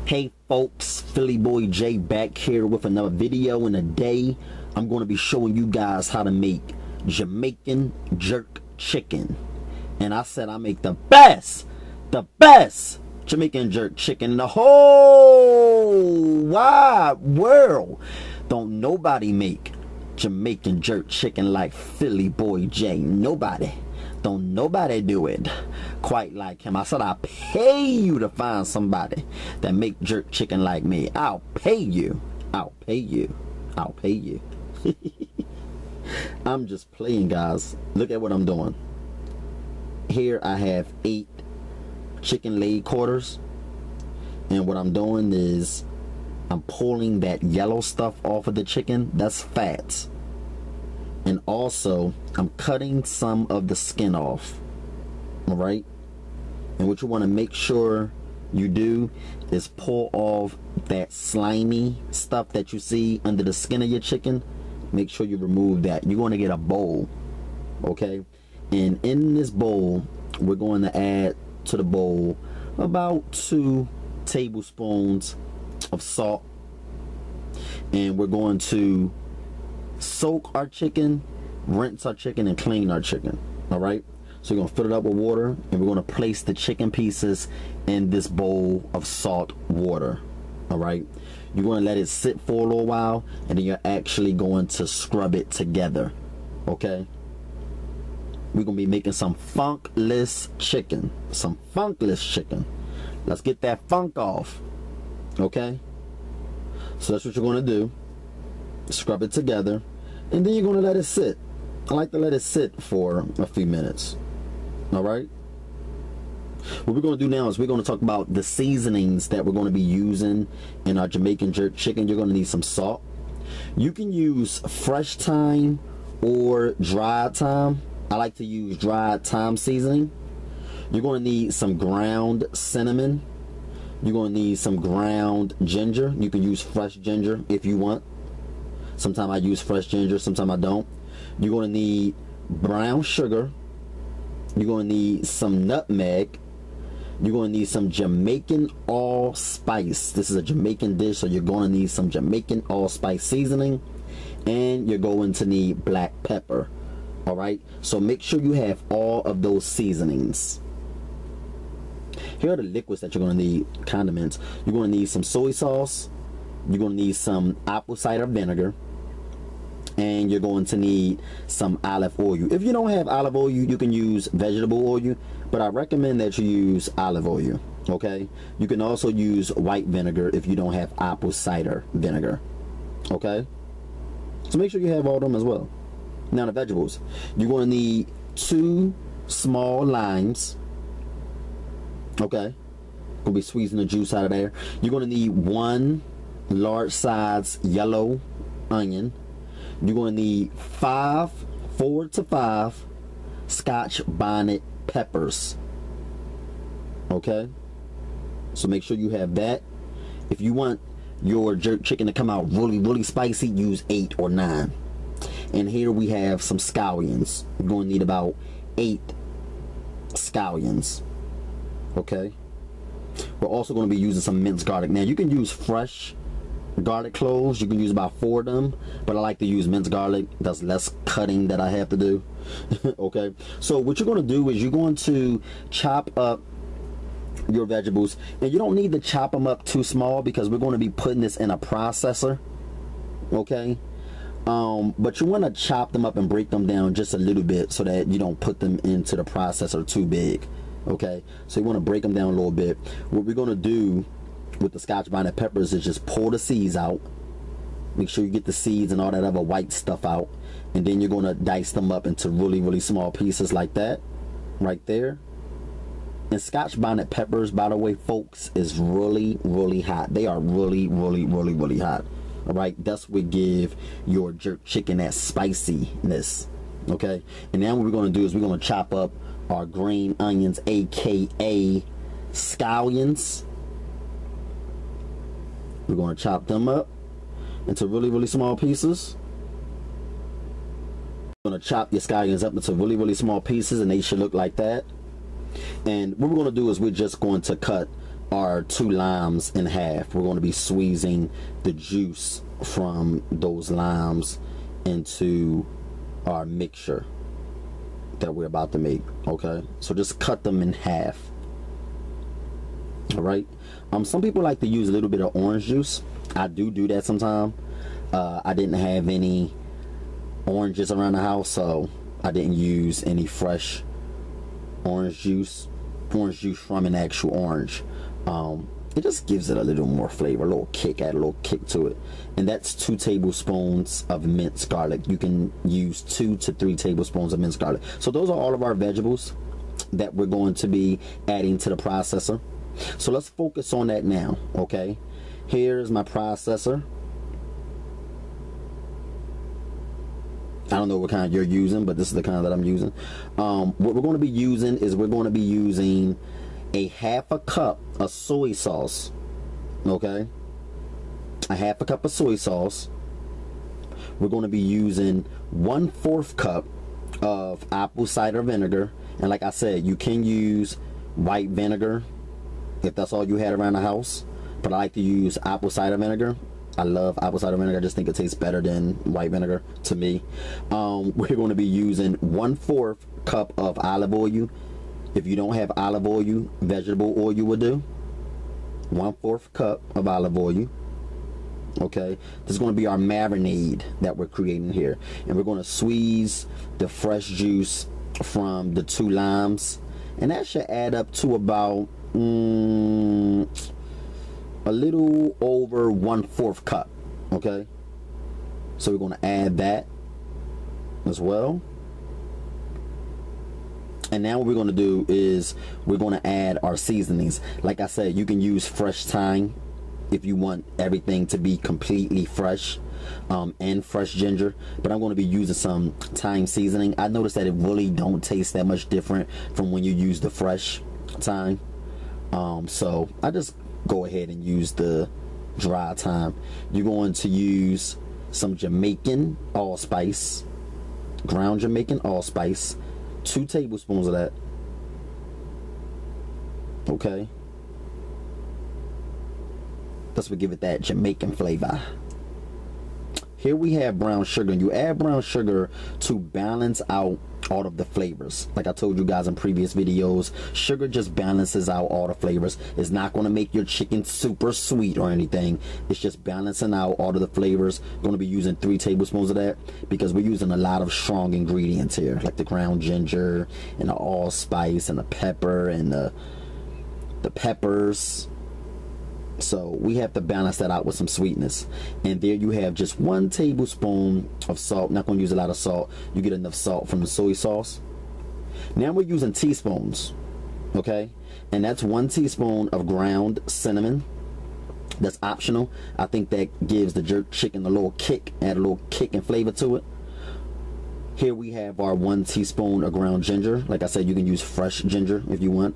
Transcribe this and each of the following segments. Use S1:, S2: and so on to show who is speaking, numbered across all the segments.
S1: Hey folks, Philly Boy J back here with another video. And today I'm going to be showing you guys how to make Jamaican jerk chicken. And I said I make the best Jamaican jerk chicken in the whole wide world. Don't nobody make Jamaican jerk chicken like Philly Boy J. Nobody. Don't nobody do it quite like him. I said I'll pay you to find somebody that make jerk chicken like me. I'll pay you. I'll pay you. I'll pay you. I'm just playing, guys. Look at what I'm doing. Here I have 8 chicken leg quarters. And what I'm doing is I'm pulling that yellow stuff off of the chicken. That's fat. And also, I'm cutting some of the skin off. Alright? And what you want to make sure you do is pull off that slimy stuff that you see under the skin of your chicken. Make sure you remove that. You're going to get a bowl. Okay? And in this bowl, we're going to add to the bowl about 2 tablespoons of salt. And we're going to soak our chicken, rinse our chicken, and clean our chicken. Alright, so we're going to fill it up with water, and we're going to place the chicken pieces in this bowl of salt water. Alright, you're going to let it sit for a little while, and then you're actually going to scrub it together. Okay, we're going to be making some funkless chicken. Let's get that funk off. Okay, so that's what you're going to do. Scrub it together, and then you're going to let it sit. I like to let it sit for a few minutes. Alright, what we're going to do now is we're going to talk about the seasonings that we're going to be using in our Jamaican jerk chicken. You're going to need some salt. You can use fresh thyme or dried thyme. I like to use dried thyme seasoning. You're going to need some ground cinnamon. You're going to need some ground ginger. You can use fresh ginger if you want. Sometimes I use fresh ginger, sometimes I don't. You're going to need brown sugar. You're going to need some nutmeg. You're going to need some Jamaican allspice. This is a Jamaican dish, so you're going to need some Jamaican allspice seasoning. And you're going to need black pepper. Alright, so make sure you have all of those seasonings. Here are the liquids that you're going to need, condiments. You're going to need some soy sauce. You're going to need some apple cider vinegar. And you're going to need some olive oil. If you don't have olive oil, you can use vegetable oil, but I recommend that you use olive oil. Okay, you can also use white vinegar if you don't have apple cider vinegar. Okay, so make sure you have all of them as well. Now the vegetables, you're going to need 2 small limes. Okay, gonna be squeezing the juice out of there. You're going to need 1 large size yellow onion. You're going to need 4 to 5 Scotch bonnet peppers. Okay, so make sure you have that. If you want your jerk chicken to come out really spicy, use 8 or 9. And here we have some scallions. You're going to need about 8 scallions. Okay, we're also going to be using some minced garlic. Now you can use fresh garlic cloves. You can use about 4 of them, but I like to use minced garlic. That's less cutting that I have to do. Okay, so what you're going to do is you're going to chop up your vegetables, and you don't need to chop them up too small because we're going to be putting this in a processor. Okay, but you want to chop them up and break them down just a little bit so that you don't put them into the processor too big. Okay, so you want to break them down a little bit. What we're going to do with the Scotch bonnet peppers is just pull the seeds out. Make sure you get the seeds and all that other white stuff out, and then you're going to dice them up into really small pieces like that right there. And Scotch bonnet peppers, by the way, folks, is really hot. They are really hot. All right, that's what give your jerk chicken that spiciness. Okay, and now what we're going to do is we're going to chop up our green onions, aka scallions. We're going to chop them up into really small pieces. You're going to chop your scallions up into really small pieces, and they should look like that. And what we're going to do is we're just going to cut our 2 limes in half. We're going to be squeezing the juice from those limes into our mixture that we're about to make. Okay, so just cut them in half. All right. Some people like to use a little bit of orange juice. I do that sometimes. I didn't have any oranges around the house, so I didn't use any fresh orange juice from an actual orange. It just gives it a little more flavor, a little kick, add a little kick to it. And that's 2 tablespoons of minced garlic. You can use 2 to 3 tablespoons of minced garlic. So those are all of our vegetables that we're going to be adding to the processor. So let's focus on that now. Okay, here's my processor. I don't know what kind you're using, but this is the kind that I'm using. What we're going to be using is we're going to be using a 1/2 cup of soy sauce. Okay, a 1/2 cup of soy sauce. We're going to be using 1/4 cup of apple cider vinegar, and like I said, you can use white vinegar if that's all you had around the house, but I like to use apple cider vinegar. I love apple cider vinegar. I just think it tastes better than white vinegar to me. We're going to be using 1/4 cup of olive oil. If you don't have olive oil, vegetable oil would do. 1/4 cup of olive oil. Okay, this is going to be our marinade that we're creating here, and we're going to squeeze the fresh juice from the 2 limes, and that should add up to about a little over 1/4 cup. Okay, so we're going to add that as well. And now what we're going to do is we're going to add our seasonings. Like I said, you can use fresh thyme if you want everything to be completely fresh, and fresh ginger, but I'm going to be using some thyme seasoning. I noticed that it really don't taste that much different from when you use the fresh thyme, so I just go ahead and use the dry thyme. You're going to use some Jamaican allspice, ground Jamaican allspice, 2 tablespoons of that. Okay, that's what give it that Jamaican flavor. Here we have brown sugar, and you add brown sugar to balance out all of the flavors. Like I told you guys in previous videos, sugar just balances out all the flavors. It's not going to make your chicken super sweet or anything. It's just balancing out all of the flavors. Going to be using 3 tablespoons of that because we're using a lot of strong ingredients here, like the ground ginger and the allspice and the pepper and the peppers. So we have to balance that out with some sweetness. And there you have just 1 tablespoon of salt. Not going to use a lot of salt. You get enough salt from the soy sauce. Now we're using teaspoons. Okay, and that's 1 teaspoon of ground cinnamon. That's optional. I think that gives the jerk chicken a little kick, add a little kick and flavor to it. Here we have our 1 teaspoon of ground ginger. Like I said, you can use fresh ginger if you want,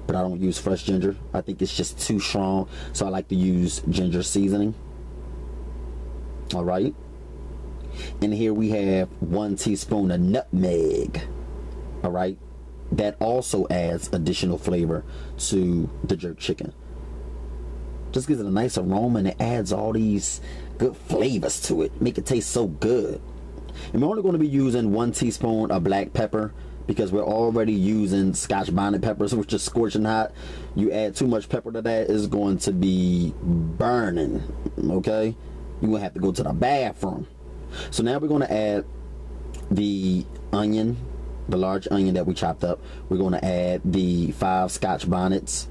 S1: but I don't use fresh ginger. I think it's just too strong, so I like to use ginger seasoning. All right, and here we have 1 teaspoon of nutmeg. All right, that also adds additional flavor to the jerk chicken. Just gives it a nice aroma, and it adds all these good flavors to it, make it taste so good. And we're only going to be using 1 teaspoon of black pepper because we're already using Scotch bonnet peppers, which is scorching hot. You add too much pepper to that, it's going to be burning. Okay, you're gonna have to go to the bathroom. So now we're going to add the onion, the large onion that we chopped up. We're going to add the 5 Scotch bonnets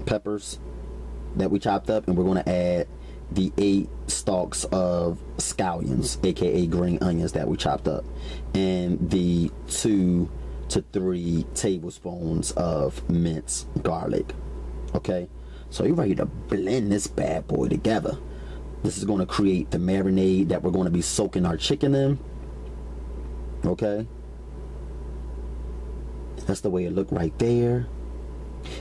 S1: peppers that we chopped up, and we're going to add the 8 stalks of scallions, aka green onions, that we chopped up, and the 2 to 3 tablespoons of minced garlic. Okay, so you're ready to blend this bad boy together. This is going to create the marinade that we're going to be soaking our chicken in. Okay, that's the way it looked right there.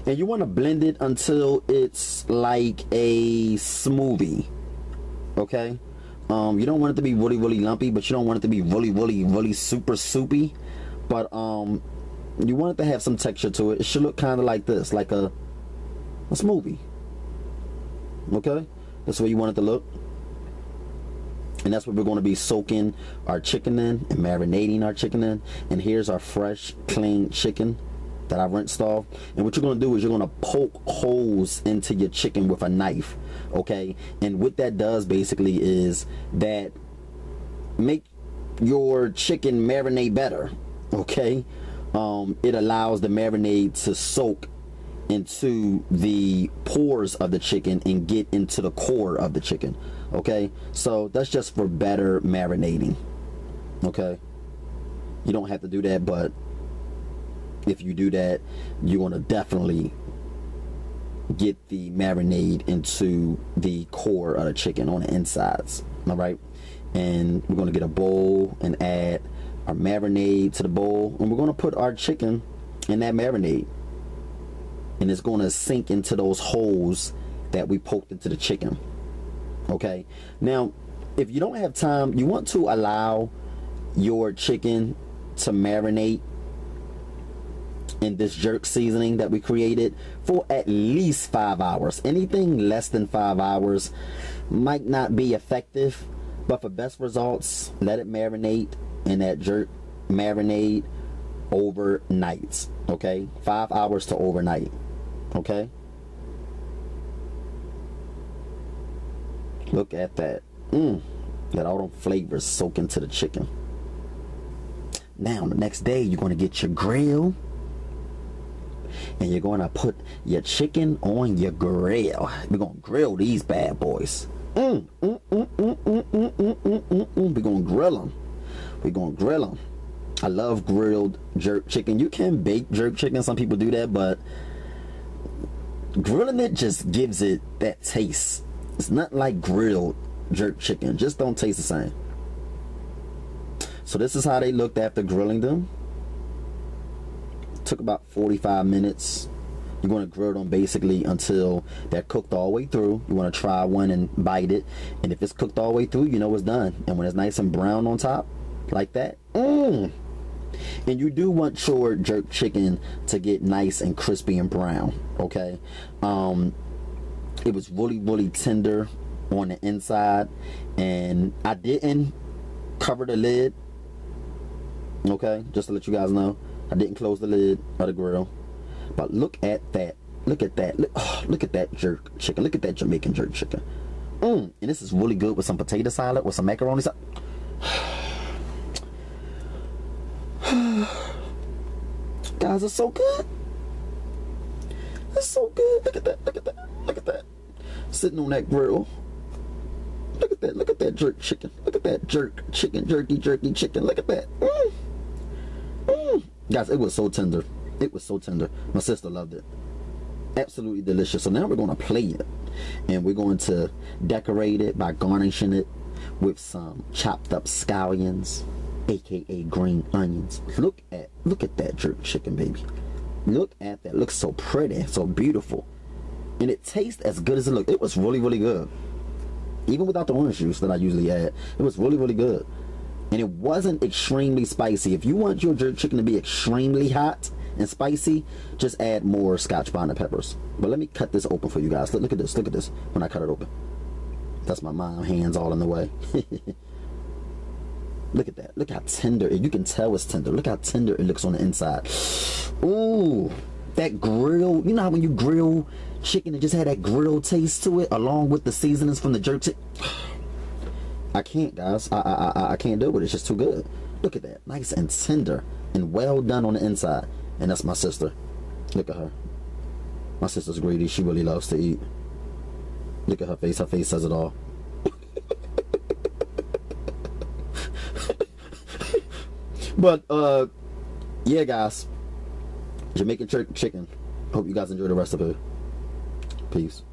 S1: And you want to blend it until it's like a smoothie. Okay, you don't want it to be really lumpy, but you don't want it to be really super soupy. But you want it to have some texture to it. It should look kind of like this, like a a smoothie. Okay, that's where you want it to look. And that's what we're going to be soaking our chicken in and marinating our chicken in. And here's our fresh, clean chicken that I rinsed off. And what you're going to do is you're going to poke holes into your chicken with a knife. Okay, and what that does basically is that make your chicken marinate better. Okay, it allows the marinade to soak into the pores of the chicken and get into the core of the chicken. Okay, so that's just for better marinating. Okay, you don't have to do that, but if you do that, you're going to definitely get the marinade into the core of the chicken on the insides. All right, and we're going to get a bowl and add our marinade to the bowl, and we're going to put our chicken in that marinade, and it's going to sink into those holes that we poked into the chicken. Okay, now if you don't have time, you want to allow your chicken to marinate in this jerk seasoning that we created for at least 5 hours. Anything less than 5 hours might not be effective, but for best results, let it marinate in that jerk marinade overnight. Okay, 5 hours to overnight. Okay, look at that. Let all them flavors soak into the chicken. Now the next day you're going to get your grill and you're going to put your chicken on your grill. We're going to grill these bad boys. We're going to grill them. We're going to grill them. I love grilled jerk chicken. You can bake jerk chicken. Some people do that, but grilling it just gives it that taste. It's not like grilled jerk chicken. Just don't taste the same. So this is how they looked after grilling them. Took about 45 minutes. You're going to grill them basically until they're cooked all the way through. You want to try one and bite it, and if it's cooked all the way through, you know it's done. And when it's nice and brown on top like that, and you do want your jerk chicken to get nice and crispy and brown. Okay, it was really tender on the inside, and I didn't cover the lid. Okay, just to let you guys know, I didn't close the lid of the grill. But look at that. Look at that. Look at that jerk chicken. Look at that Jamaican jerk chicken. And this is really good with some potato salad, with some macaroni salad. Guys, it's so good. It's so good. Look at that. Look at that. Look at that. Sitting on that grill. Look at that. Look at that jerk chicken. Look at that jerk chicken. Jerky chicken. Look at that. Guys, it was so tender. It was so tender. My sister loved it. Absolutely delicious. So now we're going to plate it, and we're going to decorate it by garnishing it with some chopped up scallions, aka green onions. Look at that jerk chicken, baby. Look at that. It looks so pretty, so beautiful, and it tastes as good as it looks. It was really good, even without the orange juice that I usually add. It was really good, and it wasn't extremely spicy. If you want your jerk chicken to be extremely hot and spicy, just add more scotch bonnet peppers. But let me cut this open for you guys. Look at this. Look at this when I cut it open. That's my mom, hands all in the way. Look at that. Look how tender. You can tell it's tender. Look how tender it looks on the inside. Ooh, that grill. You know how when you grill chicken, it just had that grill taste to it, along with the seasonings from the jerk chicken. I can't, guys. I can't do it. It's just too good. Look at that. Nice and tender and well done on the inside. And that's my sister. Look at her. My sister's greedy. She really loves to eat. Look at her face. Her face says it all. But yeah, guys, Jamaican jerk chicken. Hope you guys enjoy the recipe. Peace.